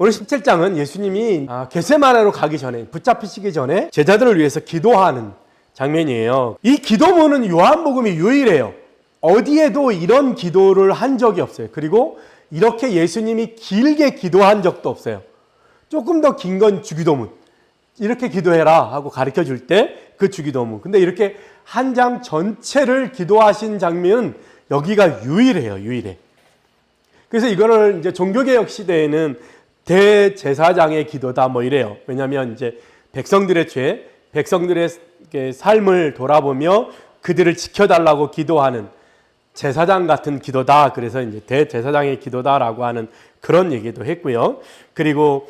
오늘 17장은 예수님이 겟세마네로 가기 전에, 붙잡히시기 전에 제자들을 위해서 기도하는 장면이에요. 이 기도문은 요한복음이 유일해요. 어디에도 이런 기도를 한 적이 없어요. 그리고 이렇게 예수님이 길게 기도한 적도 없어요. 조금 더 긴 건 주기도문. 이렇게 기도해라 하고 가르쳐 줄 때 그 주기도문. 근데 이렇게 한 장 전체를 기도하신 장면은 여기가 유일해요. 유일해. 그래서 이거를 이제 종교개혁 시대에는 대제사장의 기도다 뭐 이래요. 왜냐하면 이제 백성들의 죄, 백성들의 삶을 돌아보며 그들을 지켜달라고 기도하는 제사장 같은 기도다. 그래서 이제 대제사장의 기도다라고 하는 그런 얘기도 했고요. 그리고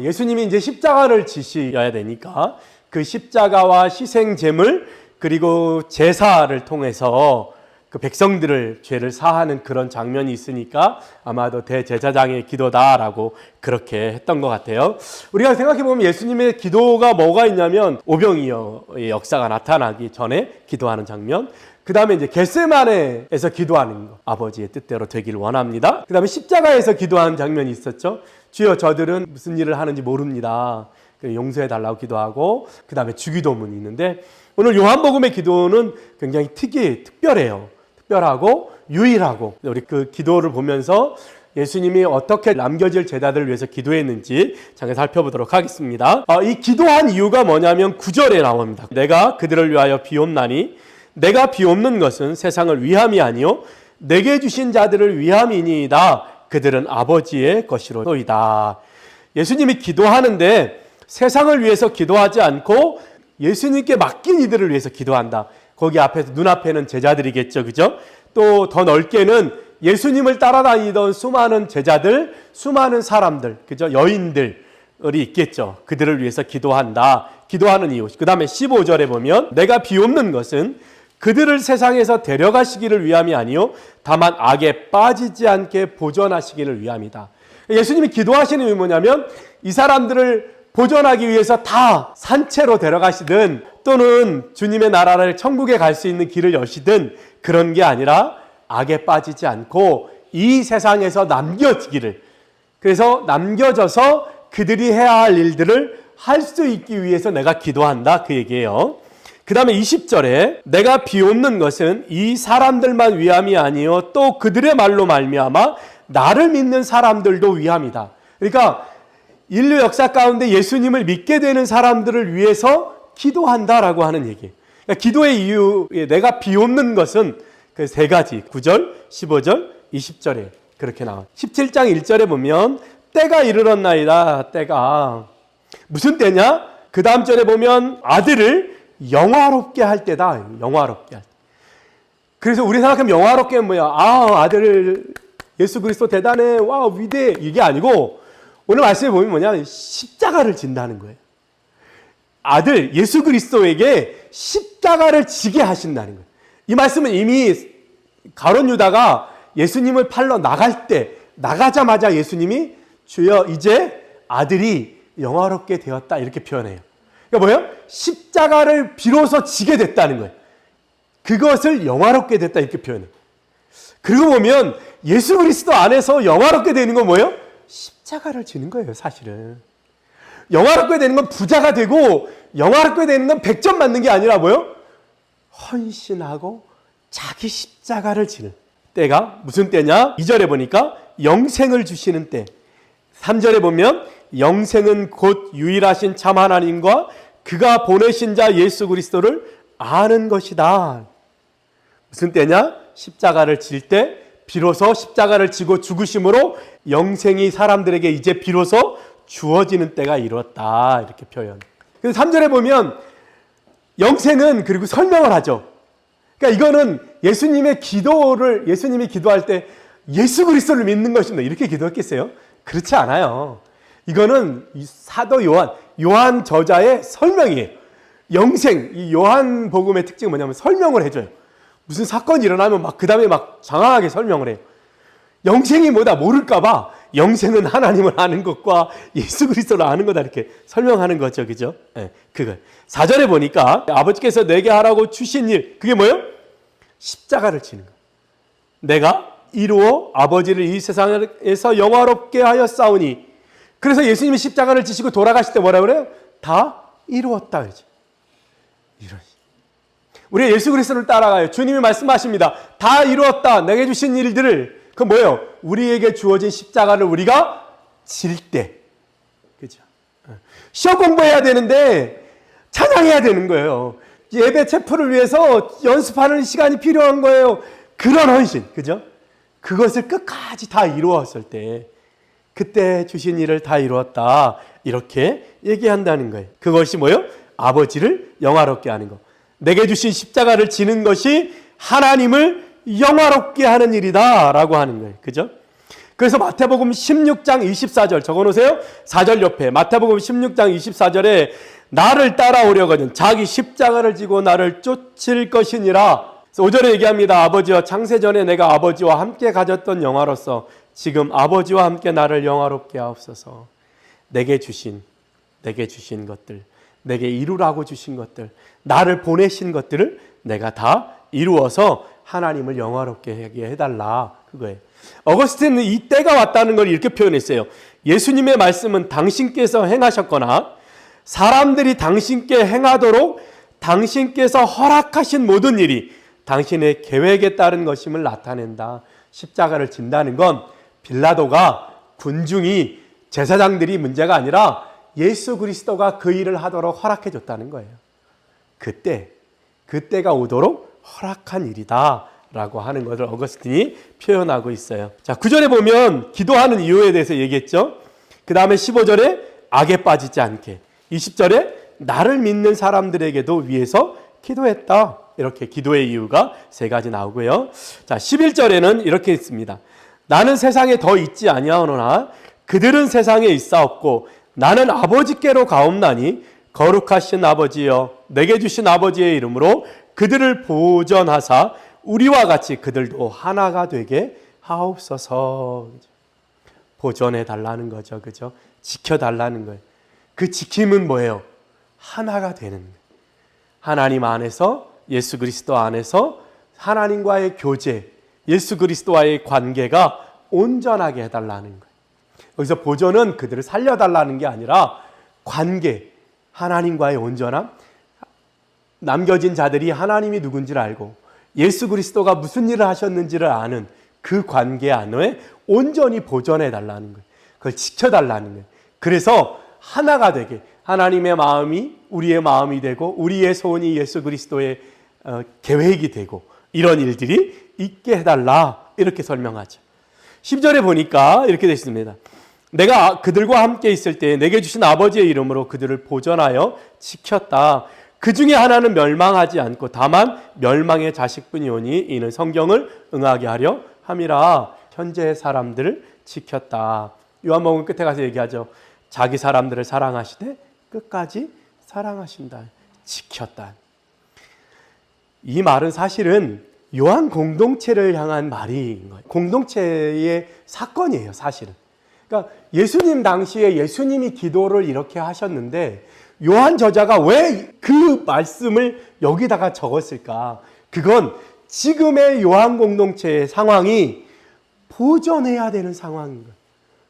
예수님이 이제 십자가를 지셔야 되니까 그 십자가와 희생제물 그리고 제사를 통해서 그 백성들을 죄를 사하는 그런 장면이 있으니까 아마도 대제사장의 기도다라고 그렇게 했던 것 같아요. 우리가 생각해보면 예수님의 기도가 뭐가 있냐면 오병이어의 역사가 나타나기 전에 기도하는 장면, 그 다음에 이제 겟세마네에서 기도하는 거, 아버지의 뜻대로 되길 원합니다. 그 다음에 십자가에서 기도하는 장면이 있었죠. 주여 저들은 무슨 일을 하는지 모릅니다. 용서해달라고 기도하고, 그 다음에 주기도문이 있는데 오늘 요한복음의 기도는 굉장히 특별해요. 특별하고 유일하고, 우리 그 기도를 보면서 예수님이 어떻게 남겨질 제자들을 위해서 기도했는지 잠깐 살펴보도록 하겠습니다. 이 기도한 이유가 뭐냐면 9절에 나옵니다. 내가 그들을 위하여 비옵나니 내가 비옵는 것은 세상을 위함이 아니요 내게 주신 자들을 위함이니이다. 그들은 아버지의 것이로소이다. 예수님이 기도하는데 세상을 위해서 기도하지 않고 예수님께 맡긴 이들을 위해서 기도한다. 거기 앞에서 눈앞에는 제자들이겠죠. 그죠? 또 더 넓게는 예수님을 따라다니던 수많은 제자들, 수많은 사람들, 그죠? 여인들이 있겠죠. 그들을 위해서 기도한다. 기도하는 이유. 그 다음에 15절에 보면 내가 비옵는 것은 그들을 세상에서 데려가시기를 위함이 아니요 다만 악에 빠지지 않게 보존하시기를 위함이다. 예수님이 기도하시는 이유는 뭐냐면 이 사람들을 보존하기 위해서 다 산채로 데려가시든 또는 주님의 나라를 천국에 갈 수 있는 길을 여시든 그런 게 아니라 악에 빠지지 않고 이 세상에서 남겨지기를, 그래서 남겨져서 그들이 해야 할 일들을 할 수 있기 위해서 내가 기도한다 그 얘기예요. 그 다음에 20절에 내가 비옵는 것은 이 사람들만 위함이 아니요 또 그들의 말로 말미암아 나를 믿는 사람들도 위함이다. 그러니까 인류 역사 가운데 예수님을 믿게 되는 사람들을 위해서 기도한다라고 하는 얘기예요. 그러니까 기도의 이유, 내가 비옵는 것은 그 세 가지, 9절, 15절, 20절에 그렇게 나와요. 17장 1절에 보면 때가 이르렀나이다. 때가 무슨 때냐? 그 다음 절에 보면 아들을 영화롭게 할 때다. 영화롭게 할 때. 그래서 우리 생각하면 영화롭게 하면 뭐야? 아들 예수 그리스도 대단해. 와, 위대해. 이게 아니고 오늘 말씀에 보면 뭐냐? 십자가를 진다는 거예요. 아들 예수 그리스도에게 십자가를 지게 하신다는 거예요. 이 말씀은 이미 가룟 유다가 예수님을 팔러 나갈 때, 나가자마자 예수님이 주여 이제 아들이 영화롭게 되었다 이렇게 표현해요. 그러니까 뭐예요? 십자가를 비로소 지게 됐다는 거예요. 그것을 영화롭게 됐다 이렇게 표현해요. 그리고 보면 예수 그리스도 안에서 영화롭게 되는 건 뭐예요? 십자가를 지는 거예요, 사실은. 영화롭게 되는 건 부자가 되고 영화롭게 되는 건 100점 맞는 게 아니라 뭐예요? 헌신하고 자기 십자가를 지는 때가 무슨 때냐? 2절에 보니까 영생을 주시는 때. 3절에 보면 영생은 곧 유일하신 참 하나님과 그가 보내신 자 예수 그리스도를 아는 것이다. 무슨 때냐? 십자가를 질 때 비로소 십자가를 지고 죽으심으로 영생이 사람들에게 이제 비로소 주어지는 때가 이뤘다. 이렇게 표현. 그래서 3절에 보면 영생은 그리고 설명을 하죠. 그러니까 이거는 예수님이 기도할 때 예수 그리스도를 믿는 것입니다. 이렇게 기도했겠어요? 그렇지 않아요. 이거는 사도 요한 저자의 설명이에요. 영생, 이 요한 복음의 특징은 뭐냐면 설명을 해줘요. 무슨 사건이 일어나면 그 다음에 장황하게 설명을 해요. 영생이 뭐다 모를까봐 영생은 하나님을 아는 것과 예수 그리스도를 아는 거다 이렇게 설명하는 거죠. 그죠? 네, 그거. 4절에 보니까 아버지께서 내게 하라고 주신 일, 그게 뭐예요? 십자가를 지는 거예요. 내가 이루어 아버지를 이 세상에서 영화롭게 하였사오니 그래서 예수님이 십자가를 지시고 돌아가실 때 뭐라 그래요? 다 이루었다 그러죠. 이런. 우리 예수 그리스도를 따라가요. 주님이 말씀하십니다. 다 이루었다. 내게 주신 일들을. 그 뭐예요? 우리에게 주어진 십자가를 우리가 질 때. 그죠? 시험 공부해야 되는데 찬양해야 되는 거예요. 예배 체프를 위해서 연습하는 시간이 필요한 거예요. 그런 헌신. 그죠? 그것을 끝까지 다 이루었을 때 그때 주신 일을 다 이루었다. 이렇게 얘기한다는 거예요. 그것이 뭐예요? 아버지를 영화롭게 하는 것. 내게 주신 십자가를 지는 것이 하나님을 영화롭게 하는 일이다 라고 하는 거예요. 그죠? 그래서 마태복음 16장 24절 적어놓으세요. 4절 옆에 마태복음 16장 24절에 나를 따라오려거든 자기 십자가를 지고 나를 쫓을 것이니라. 5절에 얘기합니다. 아버지와 창세전에 내가 아버지와 함께 가졌던 영화로서 지금 아버지와 함께 나를 영화롭게 하옵소서. 내게 주신 것들, 내게 이루라고 주신 것들, 나를 보내신 것들을 내가 다 이루어서 하나님을 영화롭게 하게 해달라. 그거예요. 어거스틴은 이 때가 왔다는 걸 이렇게 표현했어요. 예수님의 말씀은 당신께서 행하셨거나 사람들이 당신께 행하도록 당신께서 허락하신 모든 일이 당신의 계획에 따른 것임을 나타낸다. 십자가를 진다는 건 빌라도가 군중이 제사장들이 문제가 아니라 예수 그리스도가 그 일을 하도록 허락해 줬다는 거예요. 그때가 오도록 허락한 일이다 라고 하는 것을 어거스틴이 표현하고 있어요. 자, 9절에 보면 기도하는 이유에 대해서 얘기했죠. 그 다음에 15절에 악에 빠지지 않게, 20절에 나를 믿는 사람들에게도 위해서 기도했다. 이렇게 기도의 이유가 세 가지 나오고요. 자, 11절에는 이렇게 있습니다. 나는 세상에 더 있지 아니하노나 그들은 세상에 있사옵고 나는 아버지께로 가옵나니 거룩하신 아버지여 내게 주신 아버지의 이름으로 그들을 보전하사 우리와 같이 그들도 하나가 되게 하옵소서. 보전해 달라는 거죠. 그죠? 지켜달라는 거예요. 그 지킴은 뭐예요? 하나가 되는 거예요. 하나님 안에서, 예수 그리스도 안에서 하나님과의 교제, 예수 그리스도와의 관계가 온전하게 해달라는 거예요. 여기서 보전은 그들을 살려달라는 게 아니라 관계, 하나님과의 온전함, 남겨진 자들이 하나님이 누군지를 알고 예수 그리스도가 무슨 일을 하셨는지를 아는 그 관계 안에 온전히 보존해달라는 거예요. 그걸 지켜달라는 거예요. 그래서 하나가 되게 하나님의 마음이 우리의 마음이 되고 우리의 소원이 예수 그리스도의 계획이 되고 이런 일들이 있게 해달라 이렇게 설명하죠. 10절에 보니까 이렇게 되어 있습니다. 내가 그들과 함께 있을 때 내게 주신 아버지의 이름으로 그들을 보전하여 지켰다. 그 중에 하나는 멸망하지 않고 다만 멸망의 자식뿐이오니 이는 성경을 응하게 하려 함이라. 현재의 사람들을 지켰다. 요한복음 끝에 가서 얘기하죠. 자기 사람들을 사랑하시되 끝까지 사랑하신다. 지켰다. 이 말은 사실은 요한 공동체를 향한 말인 거예요. 공동체의 사건이에요, 사실은. 그러니까 예수님 당시에 예수님이 기도를 이렇게 하셨는데 요한 저자가 왜 그 말씀을 여기다가 적었을까? 그건 지금의 요한 공동체의 상황이 보존해야 되는 상황인 거예요.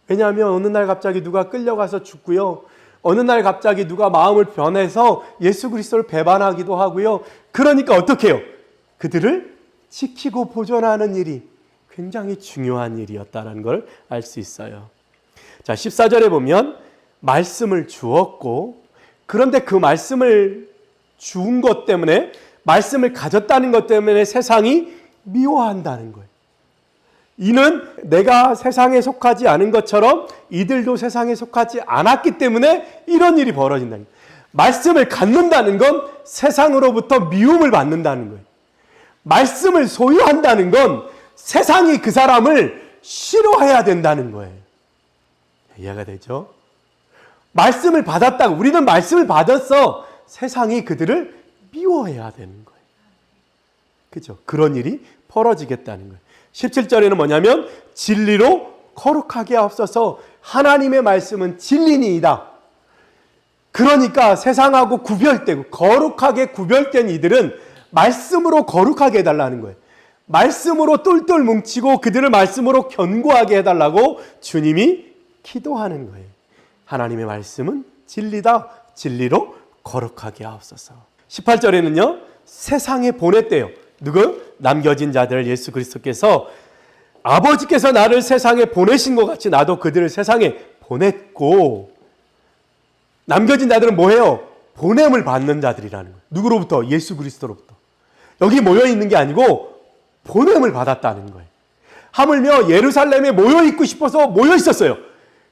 왜냐하면 어느 날 갑자기 누가 끌려가서 죽고요. 어느 날 갑자기 누가 마음을 변해서 예수 그리스도를 배반하기도 하고요. 그러니까 어떻게 해요? 그들을 지키고 보존하는 일이 굉장히 중요한 일이었다는 걸 알 수 있어요. 자, 14절에 보면 말씀을 주었고 그런데 그 말씀을 준 것 때문에 말씀을 가졌다는 것 때문에 세상이 미워한다는 거예요. 이는 내가 세상에 속하지 않은 것처럼 이들도 세상에 속하지 않았기 때문에 이런 일이 벌어진다는 거예요. 말씀을 갖는다는 건 세상으로부터 미움을 받는다는 거예요. 말씀을 소유한다는 건 세상이 그 사람을 싫어해야 된다는 거예요. 이해가 되죠? 말씀을 받았다고 우리는 말씀을 받았어. 세상이 그들을 미워해야 되는 거예요. 그죠? 그런 일이 벌어지겠다는 거예요. 17절에는 뭐냐면 진리로 거룩하게 하옵소서. 하나님의 말씀은 진리니이다. 그러니까 세상하고 구별되고 거룩하게 구별된 이들은 말씀으로 거룩하게 해달라는 거예요. 말씀으로 똘똘 뭉치고 그들을 말씀으로 견고하게 해달라고 주님이 기도하는 거예요. 하나님의 말씀은 진리다. 진리로 거룩하게 하옵소서. 18절에는요. 세상에 보냈대요. 누구? 남겨진 자들 예수 그리스도께서 아버지께서 나를 세상에 보내신 것 같이 나도 그들을 세상에 보냈고, 남겨진 자들은 뭐예요? 보냄을 받는 자들이라는 거예요. 누구로부터? 예수 그리스도로부터. 여기 모여 있는 게 아니고 보냄을 받았다는 거예요. 하물며 예루살렘에 모여 있고 싶어서 모여 있었어요.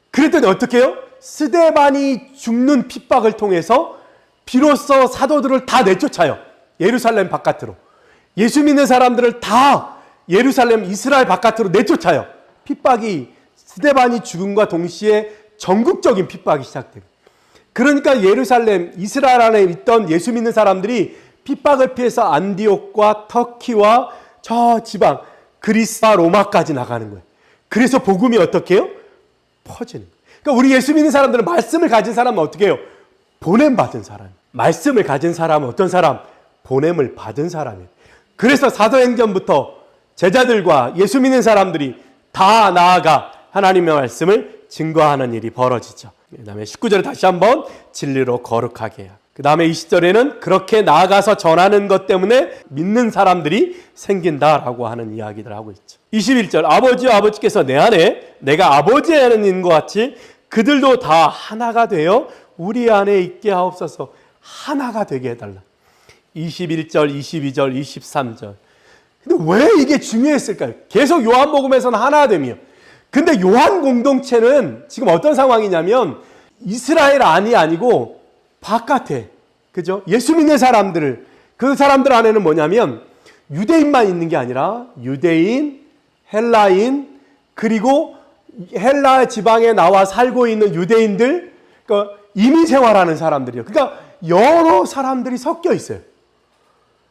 그랬더니 어떻게 해요? 스데반이 죽는 핍박을 통해서 비로소 사도들을 다 내쫓아요. 예루살렘 바깥으로. 예수 믿는 사람들을 다 예루살렘 이스라엘 바깥으로 내쫓아요. 핍박이 스데반이 죽음과 동시에 전국적인 핍박이 시작돼요. 그러니까 예루살렘 이스라엘 안에 있던 예수 믿는 사람들이 핍박을 피해서 안디옥과 터키와 저 지방 그리스와 로마까지 나가는 거예요. 그래서 복음이 어떻게 해요? 퍼지는 거예요. 그러니까 우리 예수 믿는 사람들은 말씀을 가진 사람은 어떻게 해요? 보냄받은 사람. 말씀을 가진 사람은 어떤 사람? 보냄을 받은 사람이에요. 그래서 사도행전부터 제자들과 예수 믿는 사람들이 다 나아가 하나님의 말씀을 증거하는 일이 벌어지죠. 그 다음에 19절에 다시 한번 진리로 거룩하게 해요. 그 다음에 20절에는 그렇게 나아가서 전하는 것 때문에 믿는 사람들이 생긴다라고 하는 이야기를 하고 있죠. 21절 아버지와 아버지께서 내 안에 내가 아버지 안에 있는 것 같이 그들도 다 하나가 되어 우리 안에 있게 하옵소서. 하나가 되게 해달라. 21절, 22절, 23절. 근데 왜 이게 중요했을까요? 계속 요한복음에서는 하나됨이요. 근데 요한 공동체는 지금 어떤 상황이냐면 이스라엘 안이 아니고 바깥에, 그죠? 예수 믿는 사람들을, 그 사람들 안에는 뭐냐면 유대인만 있는 게 아니라 유대인, 헬라인, 그리고 헬라 지방에 나와 살고 있는 유대인들, 그러니까 이민 생활하는 사람들이요. 그러니까 여러 사람들이 섞여 있어요.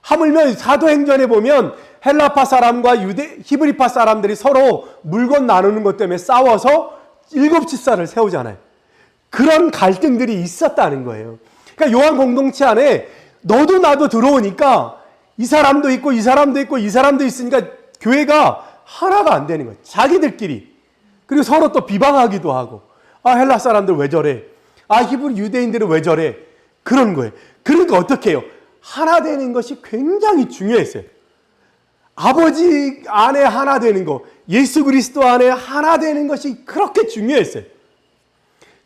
하물며 사도행전에 보면 헬라파 사람과 히브리파 사람들이 서로 물건 나누는 것 때문에 싸워서 7집사를 세우잖아요. 그런 갈등들이 있었다는 거예요. 그러니까 요한 공동체 안에 너도 나도 들어오니까 이 사람도 있고 이 사람도 있고 이 사람도 있으니까 교회가 하나가 안 되는 거예요. 자기들끼리. 그리고 서로 또 비방하기도 하고, 아 헬라 사람들 왜 저래? 아 히브리 유대인들은 왜 저래? 그런 거예요. 그러니까 어떻게 해요? 하나 되는 것이 굉장히 중요했어요. 아버지 안에 하나 되는 거, 예수 그리스도 안에 하나 되는 것이 그렇게 중요했어요.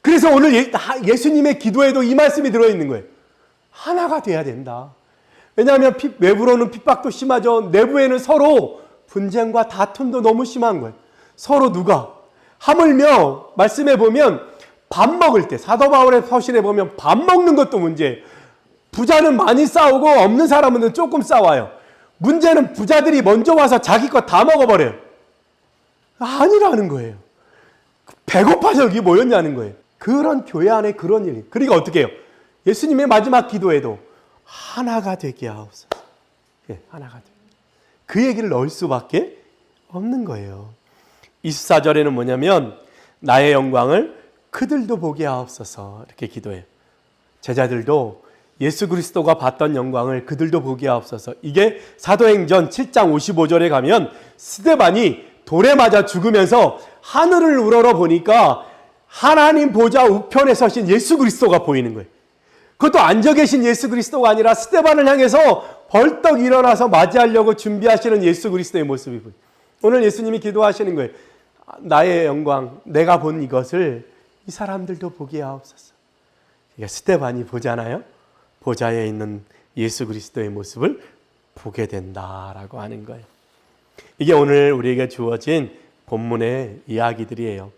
그래서 오늘 예수님의 기도에도 이 말씀이 들어있는 거예요. 하나가 돼야 된다. 왜냐하면 외부로는 핍박도 심하죠. 내부에는 서로 분쟁과 다툼도 너무 심한 거예요. 서로 누가? 하물며 말씀에 보면 밥 먹을 때, 사도 바울의 서신에 보면 밥 먹는 것도 문제예요. 부자는 많이 싸우고 없는 사람은 조금 싸워요. 문제는 부자들이 먼저 와서 자기 거 다 먹어버려요. 아니라는 거예요. 배고파서 여기 모였냐는 거예요. 그런 교회 안에 그런 일이. 그러니까 어떻게 해요? 예수님의 마지막 기도에도 하나가 되게 하옵소서. 예, 하나가 되게. 그 얘기를 넣을 수밖에 없는 거예요. 24절에는 뭐냐면 나의 영광을 그들도 보게 하옵소서 이렇게 기도해요. 제자들도 예수 그리스도가 봤던 영광을 그들도 보게 하옵소서. 이게 사도행전 7장 55절에 가면 스데반이 돌에 맞아 죽으면서 하늘을 우러러 보니까 하나님 보좌 우편에 서신 예수 그리스도가 보이는 거예요. 그것도 앉아 계신 예수 그리스도가 아니라 스데반을 향해서 벌떡 일어나서 맞이하려고 준비하시는 예수 그리스도의 모습이 보여요. 오늘 예수님이 기도하시는 거예요. 나의 영광, 내가 본 이것을 이 사람들도 보게 하옵소서. 그러니까 스데반이 보잖아요. 보좌에 있는 예수 그리스도의 모습을 보게 된다라고 하는 거예요. 이게 오늘 우리에게 주어진 본문의 이야기들이에요.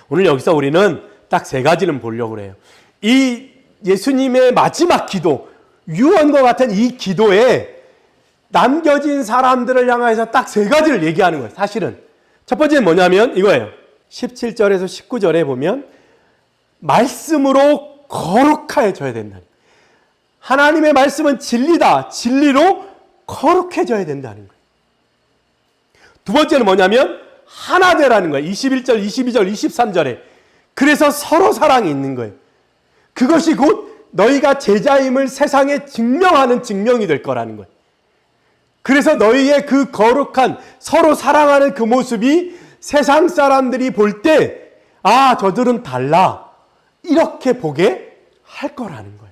오늘 여기서 우리는 딱 세 가지는 보려고 해요. 이 예수님의 마지막 기도, 유언과 같은 이 기도에 남겨진 사람들을 향해서 딱 세 가지를 얘기하는 거예요. 사실은 첫 번째는 뭐냐면 이거예요. 17절에서 19절에 보면 말씀으로 거룩해져야 된다. 하나님의 말씀은 진리다. 진리로 거룩해져야 된다는 거예요. 두 번째는 뭐냐면 하나 되라는 거예요. 21절, 22절, 23절에. 그래서 서로 사랑이 있는 거예요. 그것이 곧 너희가 제자임을 세상에 증명하는 증명이 될 거라는 거예요. 그래서 너희의 그 거룩한 서로 사랑하는 그 모습이 세상 사람들이 볼 때 아, 저들은 달라. 이렇게 보게 할 거라는 거예요.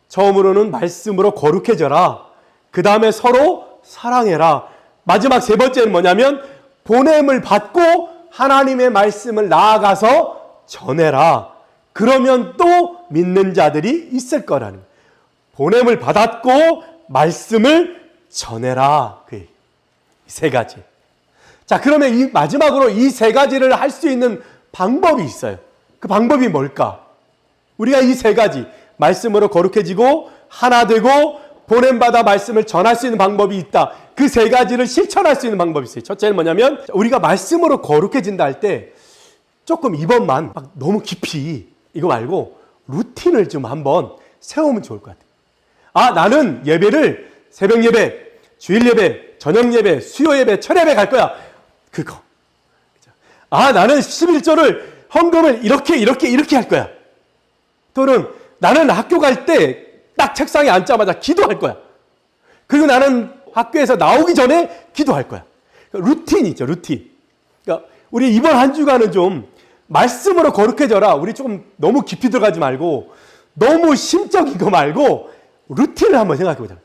처음으로는 말씀으로 거룩해져라. 그 다음에 서로 사랑해라. 마지막 세 번째는 뭐냐면 보냄을 받고 하나님의 말씀을 나아가서 전해라. 그러면 또 믿는 자들이 있을 거라는 거예요. 보냄을 받았고 말씀을 전해라. 이 세 가지. 자, 그러면 이 마지막으로 이 세 가지를 할 수 있는 방법이 있어요. 그 방법이 뭘까? 우리가 이 세 가지, 말씀으로 거룩해지고 하나 되고 보냄받아 말씀을 전할 수 있는 방법이 있다. 그 세 가지를 실천할 수 있는 방법이 있어요. 첫째는 뭐냐면 우리가 말씀으로 거룩해진다 할 때 조금 이번만 막 너무 깊이 이거 말고 루틴을 좀 한번 세우면 좋을 것 같아요. 아, 나는 예배를 새벽 예배, 주일 예배, 저녁 예배, 수요 예배, 철 예배 갈 거야. 그거. 아, 나는 11조를 헌금을 이렇게 할 거야. 또는 나는 학교 갈 때 딱 책상에 앉자마자 기도할 거야. 그리고 나는 학교에서 나오기 전에 기도할 거야. 루틴이 있죠, 루틴. 그러니까 우리 이번 한 주간은 좀 말씀으로 거룩해져라. 우리 조금 너무 깊이 들어가지 말고 너무 심적인 거 말고 루틴을 한번 생각해 보자.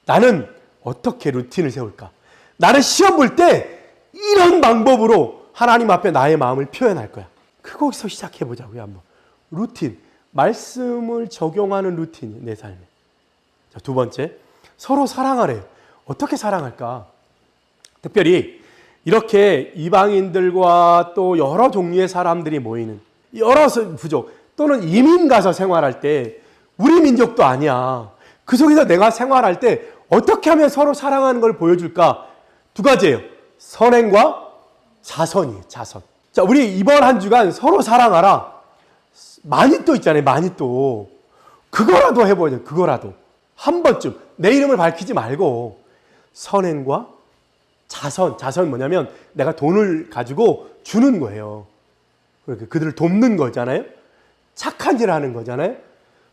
나는 어떻게 루틴을 세울까? 나는 시험 볼 때 이런 방법으로 하나님 앞에 나의 마음을 표현할 거야. 그거기서 시작해 보자고요, 한번. 루틴. 말씀을 적용하는 루틴이 내 삶에. 자, 두 번째, 서로 사랑하래요. 어떻게 사랑할까? 특별히 이렇게 이방인들과 또 여러 종류의 사람들이 모이는 여러 부족 또는 이민 가서 생활할 때 우리 민족도 아니야. 그 속에서 내가 생활할 때 어떻게 하면 서로 사랑하는 걸 보여줄까? 두 가지예요. 선행과 자선이에요. 자선. 자, 우리 이번 한 주간 서로 사랑하라. 많이 또 있잖아요. 많이 또. 그거라도 해보자. 그거라도. 한 번쯤 내 이름을 밝히지 말고 선행과 자선. 자선 뭐냐면 내가 돈을 가지고 주는 거예요. 그러니까 그들을 돕는 거잖아요. 착한 일을 하는 거잖아요.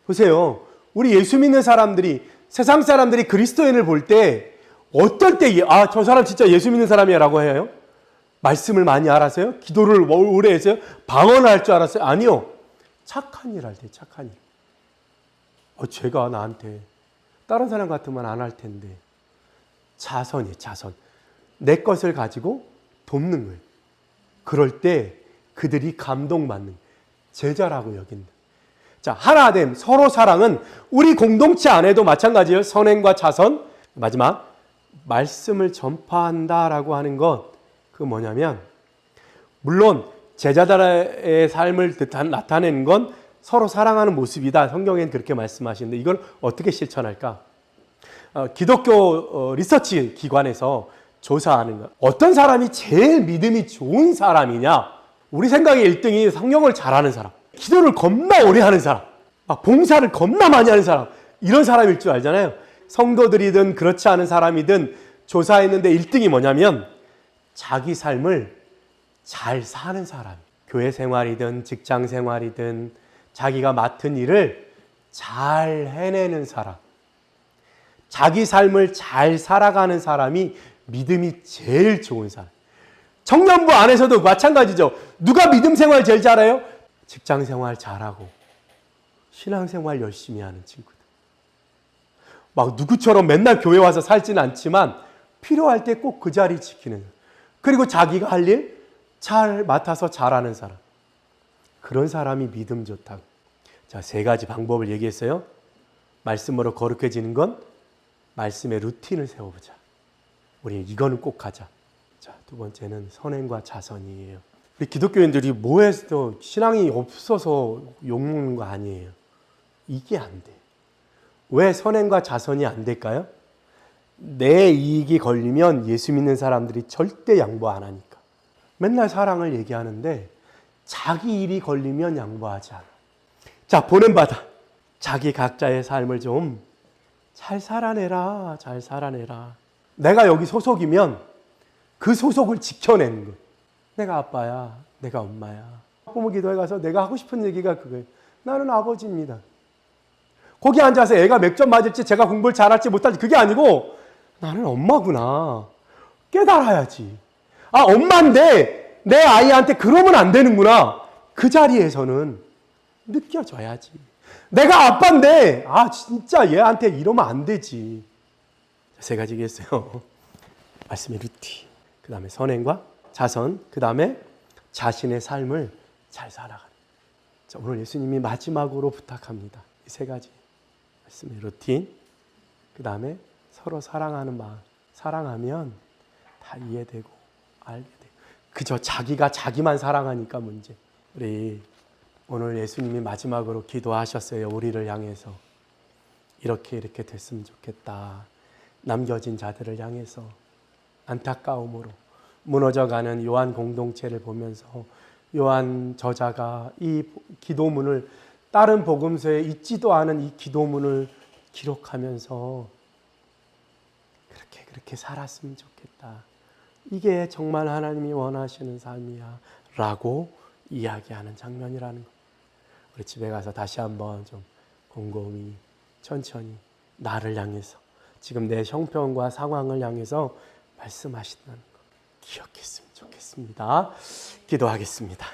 보세요. 우리 예수 믿는 사람들이 세상 사람들이 그리스도인을 볼 때 어떨 때 아, 저 사람 진짜 예수 믿는 사람이야 라고 해요? 말씀을 많이 알았어요? 기도를 오래 했어요? 방언을 할 줄 알았어요? 아니요. 착한 일 할 때, 착한 일. 쟤가 나한테 다른 사람 같으면 안 할 텐데. 자선이에요, 자선. 내 것을 가지고 돕는 거예요. 그럴 때 그들이 감동받는 제자라고 여긴다. 자, 하나됨, 서로 사랑은 우리 공동체 안에도 마찬가지예요. 선행과 자선. 마지막, 말씀을 전파한다라고 하는 것, 그 뭐냐면 물론 제자들의 삶을 나타내는 건 서로 사랑하는 모습이다. 성경에는 그렇게 말씀하시는데 이걸 어떻게 실천할까? 기독교 리서치 기관에서 조사하는 것. 어떤 사람이 제일 믿음이 좋은 사람이냐? 우리 생각에 1등이 성경을 잘하는 사람, 기도를 겁나 오래 하는 사람, 봉사를 겁나 많이 하는 사람, 이런 사람일 줄 알잖아요. 성도들이든 그렇지 않은 사람이든 조사했는데 1등이 뭐냐면 자기 삶을 잘 사는 사람. 교회 생활이든 직장 생활이든 자기가 맡은 일을 잘 해내는 사람. 자기 삶을 잘 살아가는 사람이 믿음이 제일 좋은 사람. 청년부 안에서도 마찬가지죠. 누가 믿음 생활 제일 잘해요? 직장 생활 잘하고 신앙 생활 열심히 하는 친구들. 막 누구처럼 맨날 교회 와서 살지는 않지만 필요할 때 꼭 그 자리 지키는. 그리고 자기가 할 일 잘 맡아서 잘하는 사람. 그런 사람이 믿음 좋다고. 자, 세 가지 방법을 얘기했어요. 말씀으로 거룩해지는 건 말씀의 루틴을 세워보자. 우리 이거는 꼭 하자. 자, 두 번째는 선행과 자선이에요. 우리 기독교인들이 뭐해서 신앙이 없어서 욕먹는 거 아니에요. 이게 안 돼. 왜 선행과 자선이 안 될까요? 내 이익이 걸리면 예수 믿는 사람들이 절대 양보 안 하니까. 맨날 사랑을 얘기하는데 자기 일이 걸리면 양보하지 않아. 자, 보냄받아. 자기 각자의 삶을 좀 잘 살아내라. 잘 살아내라. 내가 여기 소속이면 그 소속을 지켜내는 거예요. 내가 아빠야. 내가 엄마야. 부모 기도회 가서 내가 하고 싶은 얘기가 그거예요. 나는 아버지입니다. 거기 앉아서 애가 몇 점 맞을지 제가 공부를 잘할지 못할지 그게 아니고 나는 엄마구나. 깨달아야지. 아, 엄마인데 내 아이한테 그러면 안 되는구나. 그 자리에서는 느껴져야지. 내가 아빠인데 진짜 얘한테 이러면 안 되지. 세 가지겠어요. 말씀의 루티, 그 다음에 선행과 자선, 그 다음에 자신의 삶을 잘 살아가는. 자, 오늘 예수님이 마지막으로 부탁합니다. 이 세 가지. 말씀의 루틴, 그 다음에 서로 사랑하는 마음. 사랑하면 다 이해되고 알게 돼요. 그저 자기가 자기만 사랑하니까 문제. 우리 오늘 예수님이 마지막으로 기도하셨어요. 우리를 향해서. 이렇게 됐으면 좋겠다. 남겨진 자들을 향해서 안타까움으로 무너져가는 요한 공동체를 보면서 요한 저자가 이 기도문을, 다른 복음서에 있지도 않은 이 기도문을 기록하면서 그렇게 살았으면 좋겠다. 이게 정말 하나님이 원하시는 삶이야 라고 이야기하는 장면이라는 거. 우리 집에 가서 다시 한번 좀 곰곰이 천천히 나를 향해서, 지금 내 형편과 상황을 향해서 말씀하신다는 거 기억했으면 좋겠습니다. 기도하겠습니다.